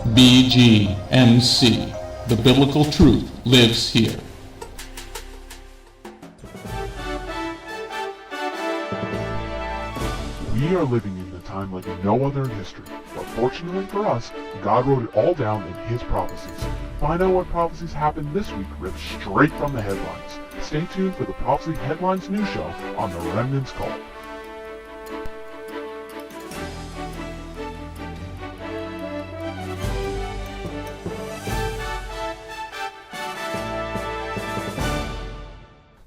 Bgmc. The biblical truth lives here. We are living in a time like no other in history, but fortunately for us, God wrote it all down in His prophecies. Find out what prophecies happened this week ripped straight from the headlines. Stay tuned for the Prophecy Headlines news show on the Remnant's Call.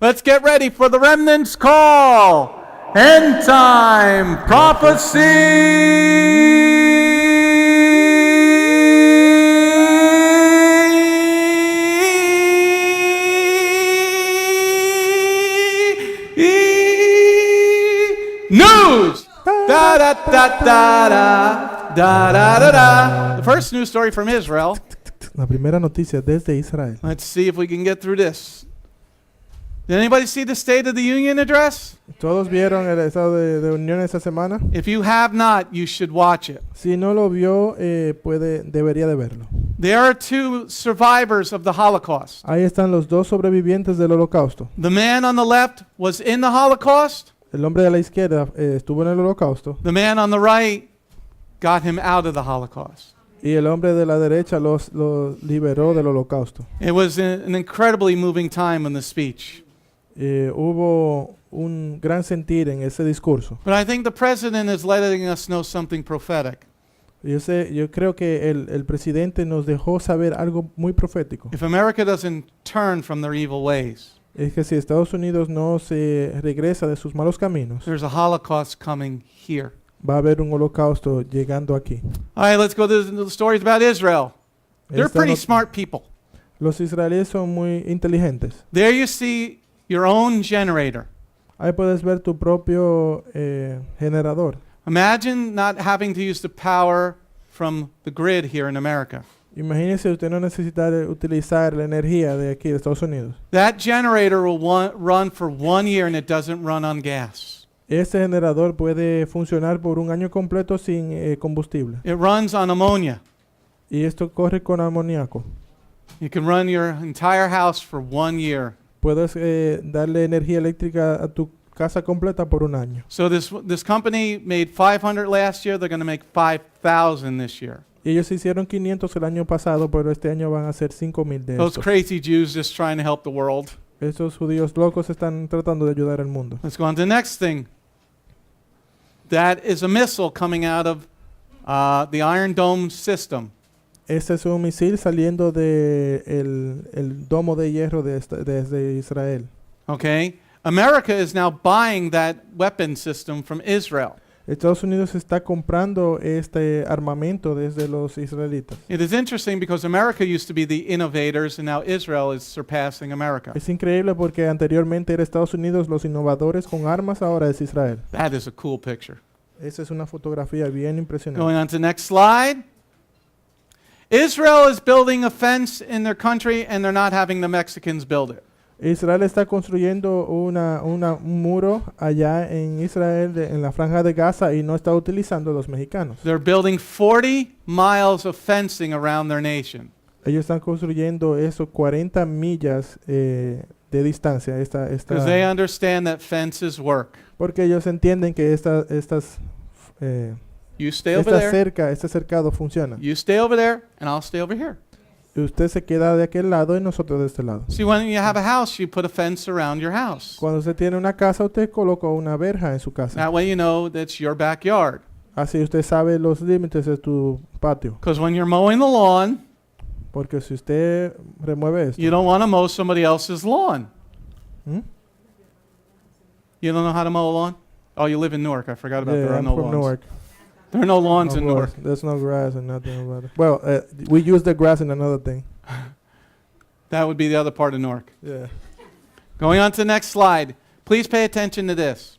Let's get ready for the Remnant's Call. End time prophecy. News. Da da da da da da da da. The first news story from Israel. La primera noticia desde Israel. Let's see if we can get through this. Did anybody see the State of the Union address? ¿Todos vieron el estado de unión esta semana? If you have not, you should watch it. Si no lo vio, debería de verlo. There are two survivors of the Holocaust. Ahí están los dos sobrevivientes del Holocausto. The man on the left was in the Holocaust. El hombre de la izquierda estuvo en el Holocausto. The man on the right got him out of the Holocaust. Y el hombre de la derecha los liberó del Holocausto. It was an incredibly moving time in the speech. Hubo un gran sentir en ese discurso. But I think the president is letting us know something prophetic. Yo creo que el presidente nos dejó saber algo muy profético. If America doesn't turn from their evil ways, Es que si Estados Unidos no se regresa de sus malos caminos, there's a Holocaust coming here. va a haber un holocausto llegando aquí. All right, let's go to the stories about Israel. They're pretty smart people. Los israelíes son muy inteligentes. There you see your own generator. Ahí puedes ver tu propio generador. Imagine not having to use the power from the grid here in America. Imagínese usted no necesitar utilizar la energía de aquí de Estados Unidos. That generator will run for 1 year and it doesn't run on gas. Este generador puede funcionar por un año completo sin combustible. It runs on ammonia. Y esto corre con amoníaco. You can run your entire house for 1 year. Puedes darle energía eléctrica a tu casa completa por un año. So this company made 500 last year. They're going to make 5,000 this year. Y ellos hicieron 500 el año pasado, pero este año van a hacer 5,000 de Those estos. crazy Jews just trying to help the world. Estos judíos locos están tratando de ayudar al mundo. Let's go on to the next thing. That is a missile coming out of the Iron Dome system. Este es un misil saliendo de el domo de hierro desde Israel. Okay? America is now buying that weapon system from Israel. Estados Unidos está comprando este armamento desde los israelitas. It is interesting because America used to be the innovators and now Israel is surpassing America. Es increíble porque anteriormente era Estados Unidos los innovadores con armas, ahora es Israel. That is a cool picture. Esa es una fotografía bien impresionante. Going on to the next slide. Israel is building a fence in their country and they're not having the Mexicans build it. Israel está construyendo un muro allá en Israel, en la franja de Gaza, y no está utilizando a los mexicanos. They're building 40 miles of fencing around their nation. Ellos están construyendo eso 40 millas de distancia. Because they understand that fences work. Porque ellos entienden que You stay over there. este cercado funciona. You stay over there and I'll stay over here. Usted se queda de aquel lado y nosotros de este lado. See, when you have a house, you put a fence around your house. Cuando usted tiene una casa, usted coloca una verja en su casa. That way you know that's your backyard. Así usted sabe los límites de tu patio. Because when you're mowing the lawn, Porque si usted remueve esto, you don't want to mow somebody else's lawn. ¿Mm? You don't know how to mow a lawn? Oh, you live in Newark. I forgot about there are I'm no from lawns. Newark. There are no lawns Of in course, Newark. there's no grass and nothing about it. Well, we use the grass in another thing. That would be the other part of Newark. Yeah. Going on to the next slide. Please pay attention to this.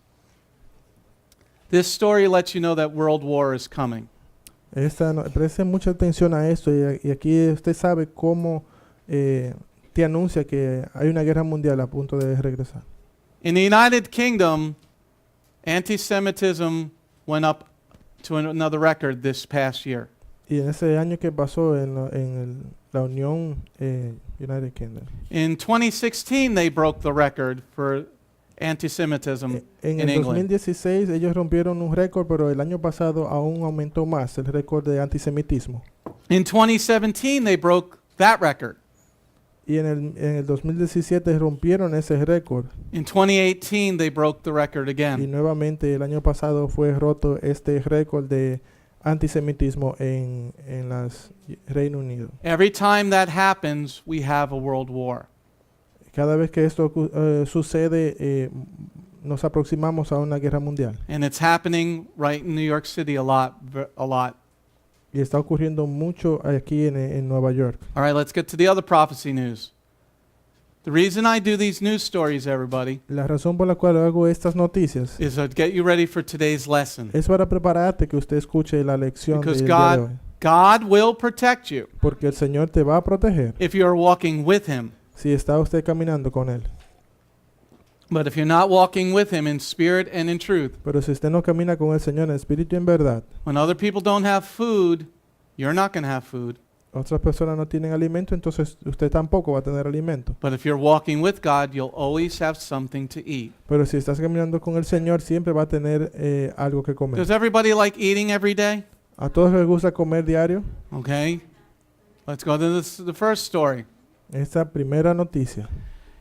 This story lets you know that world war is coming. Preste mucha atención a esto y aquí usted sabe cómo te anuncia que hay una guerra mundial a punto de regresar. In the United Kingdom, anti-Semitism went up to another record this past year. Y en ese año que pasó la Unión United Kingdom. In 2016, they broke the record for anti-Semitism En in el England. 2016 ellos rompieron un récord, pero el año pasado aún aumentó más el récord de antisemitismo. In 2017, they broke that record. Y en el 2017 rompieron ese récord. In 2018, they broke the record Y again. nuevamente el año pasado fue roto este récord de antisemitismo en las Reino Unido. Every time that happens, we have a world war. Cada vez que esto sucede, nos aproximamos a una guerra mundial. And it's happening right in New York City a lot. Y está ocurriendo mucho aquí en Nueva York. All right, let's get to the other prophecy news. The reason I do these news stories, everybody, La razón por la cual hago estas noticias is to get you ready for today's lesson. es para prepararte que usted escuche la lección Because del día de hoy. God will protect you Porque el Señor te va a proteger if you are walking with Him. si está usted caminando con Él. But if you're not walking with Him in spirit and in truth, Pero si usted no camina con el Señor en espíritu y en verdad, when other people don't have food, you're not going to have food. otras personas no tienen alimento, entonces usted tampoco va a tener alimento. But if you're walking with God, you'll always have something to eat. Pero si estás caminando con el Señor, siempre va a tener algo que comer. Does everybody like eating every day? ¿A todos les gusta comer diario? Okay. Let's go to the first story. Esta primera noticia.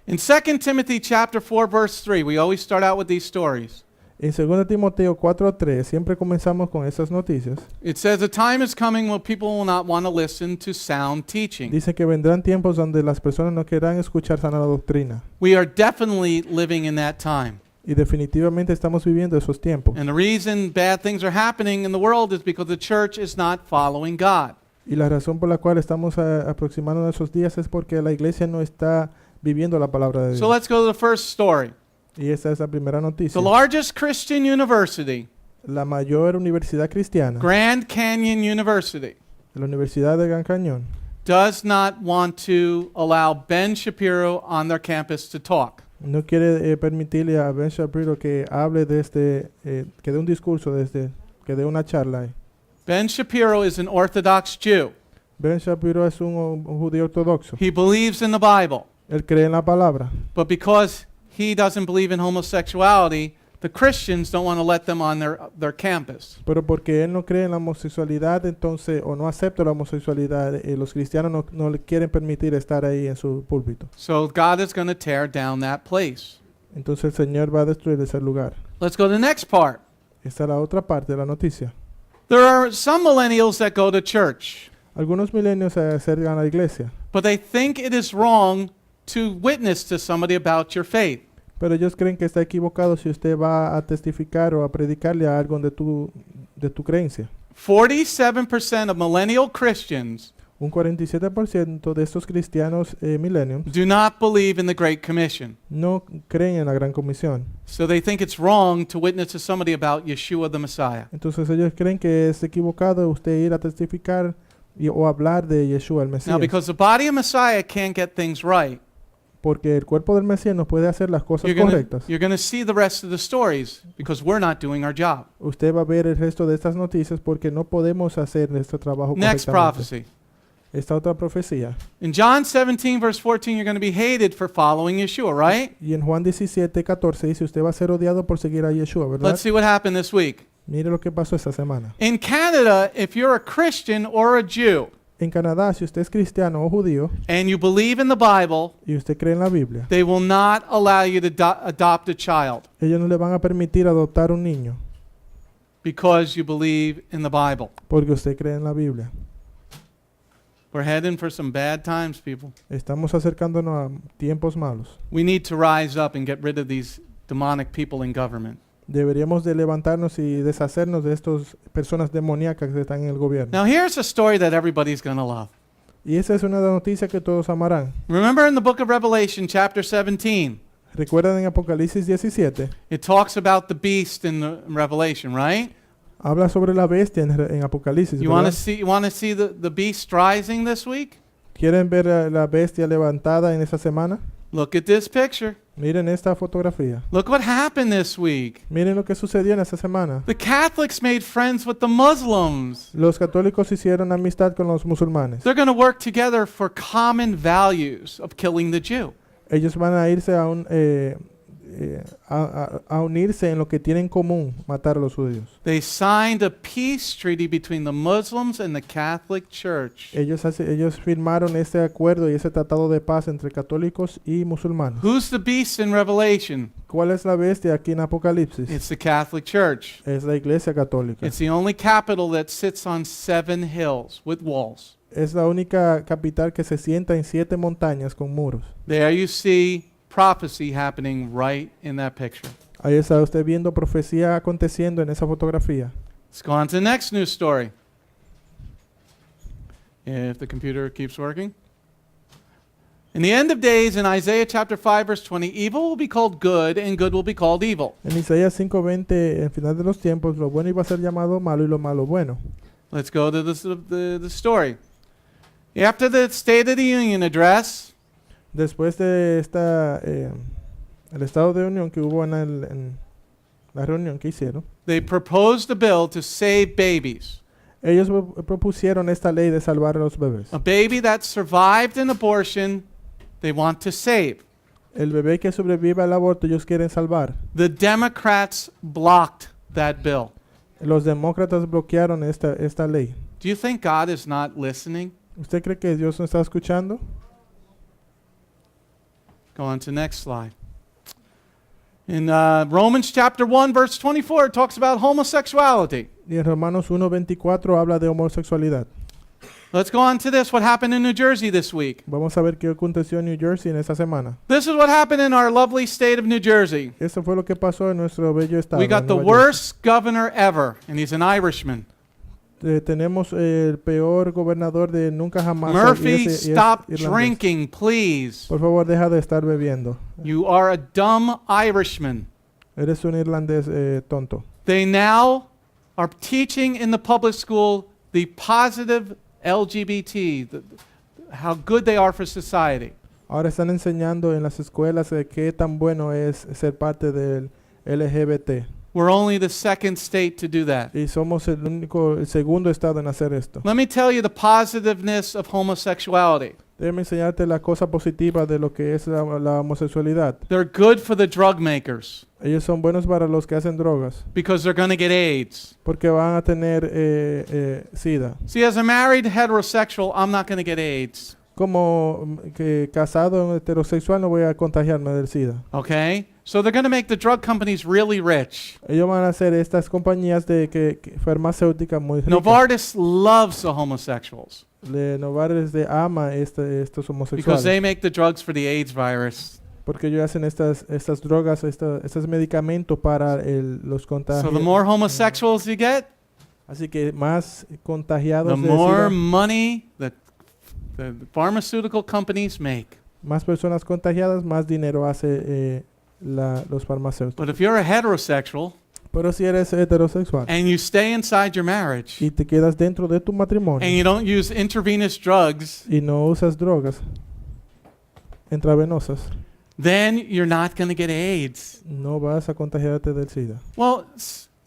In 2 Timothy chapter 4 verse 3, we always start out with these stories. En 2 Timoteo 4:3 siempre comenzamos con estas noticias. It says a time is coming when people will not want to listen to sound teaching. Dice que vendrán tiempos donde las personas no querrán escuchar sana doctrina. We are definitely living in that time. Y definitivamente estamos viviendo esos tiempos. And the reason bad things are happening in the world is because the church is not following God. Y la razón por la cual estamos aproximándonos a esos días es porque la iglesia no está viviendo la palabra de Dios. So let's go to the first story. Y esta es la primera noticia. The largest Christian university, La mayor universidad cristiana, Grand Canyon University, la Universidad de Gran Cañón, does not want to allow Ben Shapiro on their campus to talk. no quiere permitirle a Ben Shapiro que hable que dé un discurso, que dé una charla ahí. Ben Shapiro is an Orthodox Jew. Ben Shapiro es un judío ortodoxo. He believes in the Bible. Él cree en la palabra. But because he doesn't believe in homosexuality, the Christians don't want to let them on their campus. Pero porque él no cree en la homosexualidad, entonces, o no acepta la homosexualidad, los cristianos no le quieren permitir estar ahí en su púlpito. So God is going to tear down that place. Entonces el Señor va a destruir ese lugar. Let's go to the next part. Esta es la otra parte de la noticia. There are some millennials that go to church, Algunos milenios se acercan a la iglesia, but they think it is wrong to witness to somebody about your faith. pero ellos creen que está equivocado si usted va a testificar o a predicarle a algo de tu creencia. 47% of millennial Christians Un 47% de estos cristianos millennials do not believe in the Great Commission. no creen en la Gran Comisión. So they think it's wrong to witness to somebody about Yeshua the Messiah. Entonces ellos creen que es equivocado usted ir a testificar o hablar de Yeshua el Now, Mesías. because the body of Messiah can't get things right, Porque el cuerpo del Mesías no puede hacer las cosas correctas. you're gonna see the rest of the stories because we're not doing our job. Usted va a ver el resto de estas noticias porque no podemos hacer nuestro trabajo Next correctamente. prophecy. Esta otra profecía. In John 17, verse 14, you're going to be hated for following Yeshua, right? Y en Juan 17:14 dice, usted va a ser odiado por seguir a Yeshua, ¿verdad? Let's see what happened this week. Mire lo que pasó esta semana. In Canada, if you're a Christian or a Jew En Canadá, si usted es cristiano o judío and you believe in the Bible, y usted cree en la Biblia, they will not allow you to adopt a child ellos no le van a permitir adoptar un niño because you believe in the Bible. porque usted cree en la Biblia. We're heading for some bad times, people. Estamos acercándonos a tiempos malos. We need to rise up and get rid of these demonic people in government. Deberíamos de levantarnos y deshacernos de estas personas demoníacas que están en el gobierno. Now, here's a story that everybody's going to love. Y esa es una noticia que todos amarán. Remember in the book of Revelation, chapter 17, ¿Recuerdan en Apocalipsis 17? it talks about the beast in the Revelation, right? Habla sobre la bestia en Apocalipsis, You want ¿verdad? to see the beast rising this week? ¿Quieren ver a la bestia levantada en esa semana? Look at this picture. Miren esta fotografía. Look what happened this week. Miren lo que sucedió en esta semana. The Catholics made friends with the Muslims. Los católicos hicieron amistad con los musulmanes. They're going to work together for common values of killing the Jew. Ellos van a irse a unirse en lo que tienen en común, matar a los judíos. They signed a peace treaty between the Muslims and the Catholic Church. Ellos firmaron este acuerdo y ese tratado de paz entre católicos y musulmanes. Who's the beast in Revelation? ¿Cuál es la bestia aquí en Apocalipsis? It's the Catholic Church. Es la iglesia católica. It's the only capital that sits on 7 hills with walls. Es la única capital que se sienta en 7 montañas con muros. There you see prophecy happening right in that picture. Ahí está usted viendo profecía aconteciendo en esa fotografía. Let's go on to the next news story. If the computer keeps working. In the end of days, in Isaiah chapter 5, verse 20, evil will be called good and good will be called evil. En Isaías 5:20, en final de los tiempos, lo bueno iba a ser llamado malo y lo malo bueno. Let's go to the story. After the State of the Union address, Después de el estado de unión que hubo en la reunión que hicieron, they proposed a bill to save babies. ellos propusieron esta ley de salvar a los bebés. A baby that survived an abortion, they want to save. El bebé que sobrevive al aborto ellos quieren salvar. The Democrats blocked that bill. Los demócratas bloquearon esta ley. Do you think God is not listening? ¿Usted cree que Dios no está escuchando? Go on to the next slide. In Romans chapter 1, verse 24, it talks about homosexuality. Y en Romanos 1:24 habla de homosexualidad. Let's go on to this. What happened in New Jersey this week? Vamos a ver qué aconteció en New Jersey en esta semana. This is what happened in our lovely state of New Jersey. Eso fue lo que pasó en nuestro bello estado. We got the Nueva York. worst governor ever, and he's an Irishman. Tenemos el peor gobernador de nunca jamás. Murphy, y es stop irlandés. drinking, please. Por favor, deja de estar bebiendo. You are a dumb Irishman. Eres un irlandés tonto. They now are teaching in the public school the positive LGBT, how good they are for society. Ahora están enseñando en las escuelas de qué tan bueno es ser parte del LGBT. We're only the second state to do that. Y somos el segundo estado en hacer esto. Let me tell you the positiveness of homosexuality. Déjame enseñarte la cosa positiva de lo que es la homosexualidad. They're good for the drug makers Ellos son buenos para los que hacen drogas, because they're going to get AIDS. porque van a tener SIDA. See, as a married heterosexual, I'm not going to get AIDS. Como que casado heterosexual no voy a contagiarme del SIDA. Okay? So they're going to make the drug companies really rich. Ellos van a hacer estas compañías de farmacéuticas muy ricas. Novartis loves the homosexuals Novartis ama estos because homosexuales. they make the drugs for the AIDS virus. Porque ellos hacen estas drogas, estos medicamentos para los contagios. So the more homosexuals you get, Así que más contagiados the de more SIDA, money the pharmaceutical companies make. más personas contagiadas, más dinero hace los farmacéuticos. But if you're a heterosexual Pero si eres heterosexual and you stay inside your marriage y te quedas dentro de tu matrimonio and you don't use intravenous drugs, y no usas drogas intravenosas, then you're not going to get AIDS. no vas a contagiarte del SIDA. Well,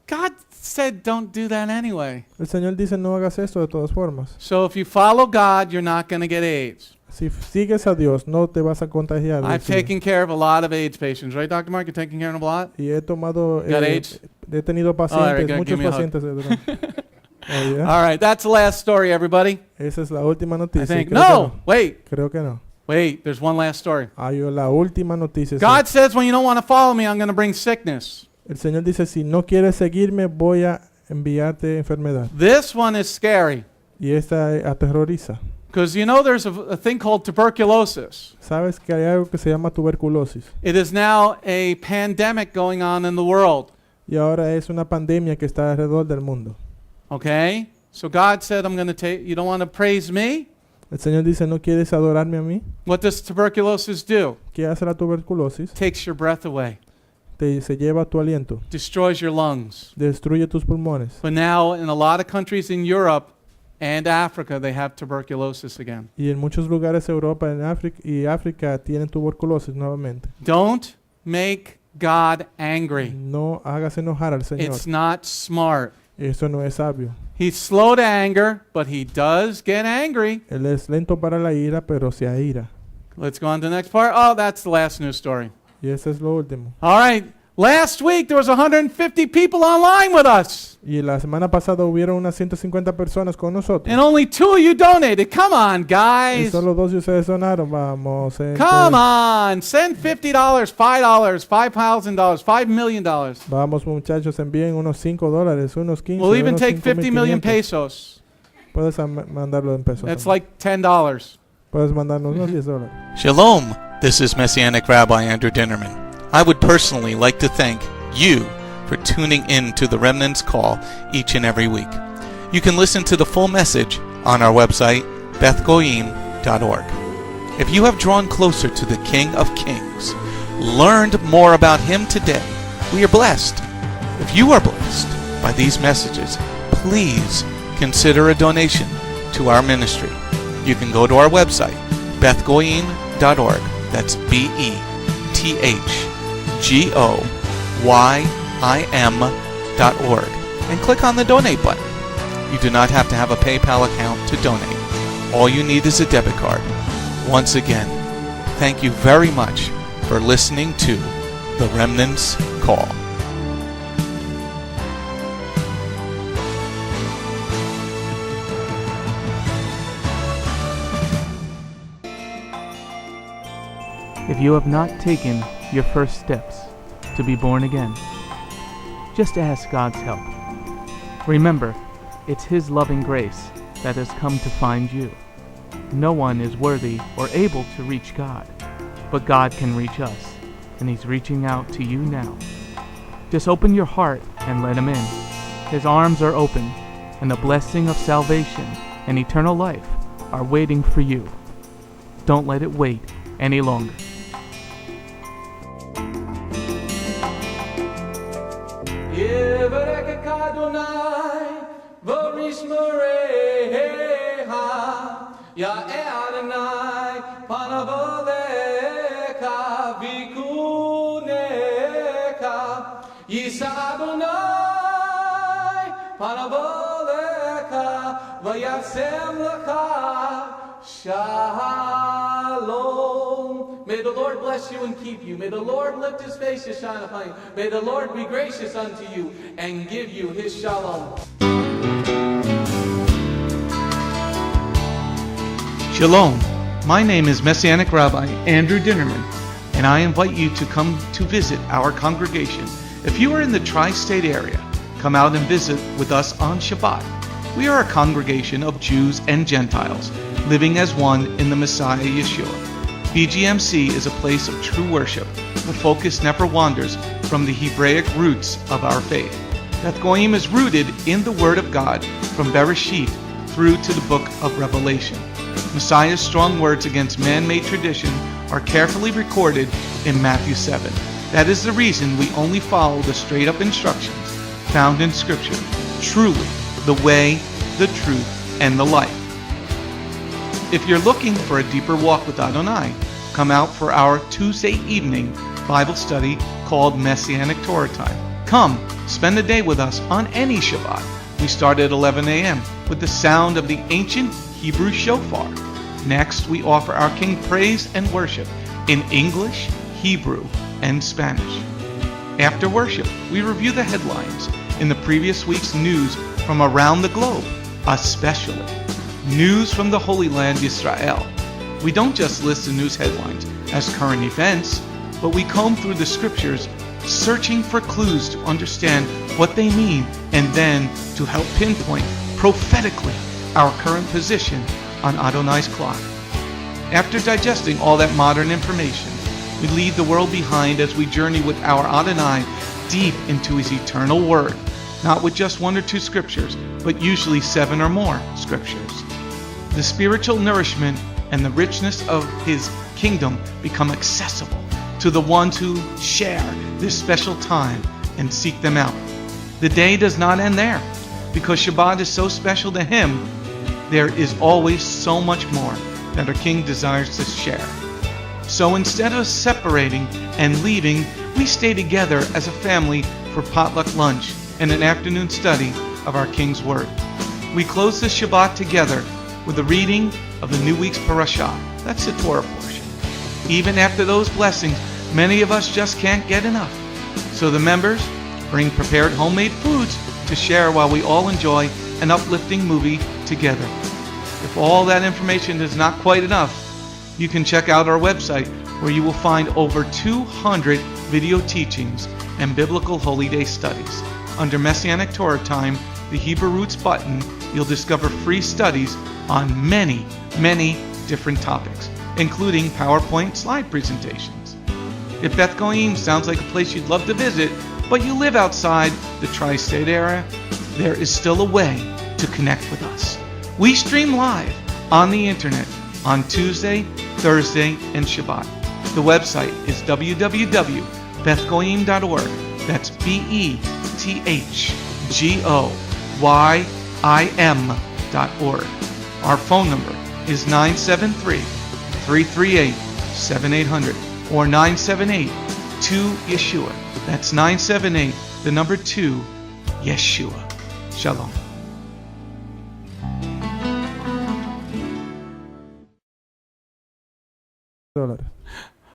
God said don't do that anyway. El Señor dice no hagas esto de todas formas. So if you follow God, you're not going to get AIDS. Si sigues a Dios, no te vas a contagiar del I've SIDA. taken care of a lot of AIDS patients, right, Dr. Mark? You're taking care of them a lot? Y he tomado, Got AIDS? he tenido All right, pacientes, give muchos me a hug. pacientes de droga. Oh, yeah. All right, that's the last story, everybody. Esa es la última I noticia. think. Creo No, wait, que no. Creo que no. wait, there's one last story. Hay la última noticia. God says when you don't want to follow me, I'm going to bring sickness. El Señor dice, si no quieres seguirme, voy a enviarte enfermedad. This one is scary Y esta aterroriza. because you know there's a thing called tuberculosis. Sabes que hay algo que se llama tuberculosis. It is now a pandemic going on in the world. Y ahora es una pandemia que está alrededor del mundo. Okay? So God said, I'm going to take, you don't want to praise me? El Señor dice, ¿no quieres adorarme a mí? What does tuberculosis do? ¿Qué hace la tuberculosis? Takes your breath away, Se lleva tu aliento, destroys your lungs. destruye tus pulmones. But now in a lot of countries in Europe, and Africa, they have tuberculosis again. Y en muchos lugares Europa y África tienen tuberculosis nuevamente. Don't make God angry. No hagas enojar al Señor. It's not smart. Eso no es sabio. He's slow to anger, but he does get angry. Él es lento para la ira, pero se aira. Let's go on to the next part. Oh, that's the last news story. Y eso es lo último. All right. Last week, there was 150 people online with us. Y la semana pasada hubieron unas 150 personas con nosotros. And only 2 of you donated. Come on, Y guys. solo 2 de ustedes donaron. Vamos. Come on. Send $50, $5, $5,000, $5 million. Vamos, muchachos, envíen unos $5, unos 15. We'll even unos take 50 million 5,500. pesos. Puedes mandarlo en pesos. That's también. like $10. Puedes mandarnos unos $10. Shalom, this is Messianic Rabbi Andrew Dinnerman. I would personally like to thank you for tuning in to the Remnant's Call each and every week. You can listen to the full message on our website, bethgoyim.org. If you have drawn closer to the King of Kings, learned more about Him today, we are blessed. If you are blessed by these messages, please consider a donation to our ministry. You can go to our website, bethgoyim.org. That's BETHGOYIM.org, and click on the donate button. You do not have to have a PayPal account to donate. All you need is a debit card. Once again, thank you very much for listening to The Remnant's Call. If you have not taken your first steps to be born again, just ask God's help. Remember, it's His loving grace that has come to find you. No one is worthy or able to reach God, but God can reach us, and He's reaching out to you now. Just open your heart and let Him in. His arms are open, and the blessing of salvation and eternal life are waiting for you. Don't let it wait any longer. Shalom. May the Lord bless you and keep you. May the Lord lift His face to shine upon you. May the Lord be gracious unto you and give you His shalom. Shalom. My name is Messianic Rabbi Andrew Dinnerman, and I invite you to come to visit our congregation. If you are in the tri-state area, come out and visit with us on Shabbat. We are a congregation of Jews and Gentiles, living as one in the Messiah Yeshua. Bgmc is a place of true worship. The focus never wanders from the Hebraic roots of our faith. Beth Goyim is rooted in the Word of God from Bereshit through to the book of Revelation. Messiah's strong words against man-made tradition are carefully recorded in Matthew 7. That is the reason we only follow the straight-up instructions found in Scripture. Truly, the way, the truth, and the life. If you're looking for a deeper walk with Adonai, come out for our Tuesday evening Bible study called Messianic Torah Time. Come, spend a day with us on any Shabbat. We start at 11 a.m. with the sound of the ancient Hebrew shofar. Next, we offer our King praise and worship in English, Hebrew, and Spanish. After worship, we review the headlines in the previous week's news from around the globe, especially news from the Holy Land, Israel. We don't just list the news headlines as current events, but we comb through the scriptures, searching for clues to understand what they mean, and then to help pinpoint prophetically our current position on Adonai's clock. After digesting all that modern information, we leave the world behind as we journey with our Adonai deep into His eternal Word, not with just 1 or 2 scriptures, but usually 7 or more scriptures. The spiritual nourishment and the richness of His kingdom become accessible to the ones who share this special time and seek them out. The day does not end there. Because Shabbat is so special to Him, there is always so much more that our King desires to share. So instead of separating and leaving, we stay together as a family for potluck lunch and an afternoon study of our King's Word. We close the Shabbat together with the reading of the new week's parashah. That's the Torah portion. Even after those blessings, many of us just can't get enough. So the members bring prepared homemade foods to share while we all enjoy an uplifting movie together. If all that information is not quite enough, you can check out our website where you will find over 200 video teachings and biblical holy day studies. Under Messianic Torah Time, the Hebrew Roots button, you'll discover free studies on many different topics, including PowerPoint slide presentations. If Beth Goyim sounds like a place you'd love to visit, but you live outside the tri-state area, there is still a way to connect with us. We stream live on the internet on Tuesday, Thursday, and Shabbat. The website is www.bethgoyim.org. That's BETHGOYIM.org. Our phone number is 973-338-7800 or 978-2-YESHUA. That's 978, 2, Yeshua. Shalom. $.